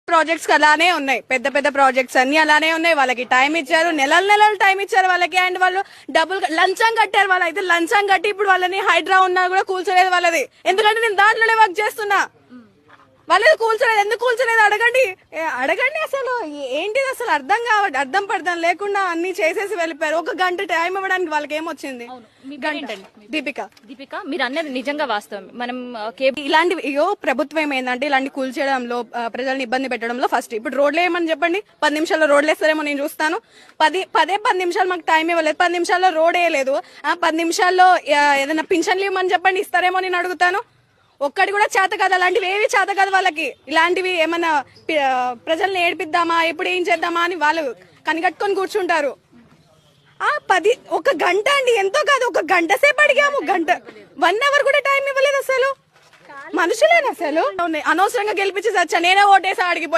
Projects అలానే ఉన్నాయి, పెద్ద పెద్ద ప్రాజెక్ట్స్ అన్ని అలానే ఉన్నాయి. వాళ్ళకి టైం ఇచ్చారు, నెలలు టైం ఇచ్చారు వాళ్ళకి. అండ్ వాళ్ళు డబ్బులు లంచం కట్టారు. వాళ్ళు అయితే లంచం కట్టి ఇప్పుడు వాళ్ళని హైడ్రా ఉన్నా కూడా కూల్చలేదు వాళ్ళది. ఎందుకంటే నేను దాంట్లోనే వర్క్ చేస్తున్నా. వాళ్ళది కూల్చలేదు, ఎందుకు కూల్చలేదు అడగండి. అసలు ఏంటిది అసలు అర్థం పడదాం లేకుండా అన్ని చేసేసి వెళ్ళిపోయారు. ఒక గంట టైం ఇవ్వడానికి వాళ్ళకి ఏమొచ్చింది? దీపిక మీరు అన్నది నిజంగా వాస్తవం. మనం ఇలాంటివి ప్రభుత్వం ఏంటంటే ఇలాంటి కూల్చేయడంలో ప్రజల్ని ఇబ్బంది పెట్టడంలో ఫస్ట్. ఇప్పుడు రోడ్లు ఏమని చెప్పండి, 10 నిమిషాల్లో రోడ్లు వేస్తారేమో నేను చూస్తాను. 10 నిమిషాలు మాకు టైం ఇవ్వలేదు, 10 నిమిషాల్లో రోడ్ వేయలేదు. 10 నిమిషాల్లో ఏదైనా పింఛన్లు ఇవ్వమని చెప్పండి, ఇస్తారేమో నేను అడుగుతాను. ఒక్కటి కూడా చేత కాదు, అలాంటివి ఏవి చేత కాదు వాళ్ళకి. ఇలాంటివి ఏమన్నా ప్రజల్ని ఏడిపిద్దామా, ఎప్పుడు ఏం చేద్దామా అని వాళ్ళు కనికట్టుకొని కూర్చుంటారు. ఒక గంట అండి, ఎంతో కాదు, ఒక గంట సేపు అడిగాము. 1 అవర్ కూడా టైం ఇవ్వలేదు. అసలు మనుషులేనా? అసలు అనవసరంగా గెలిపించి సచ్చా, నేనే ఓటేసా అడిగిపోయి.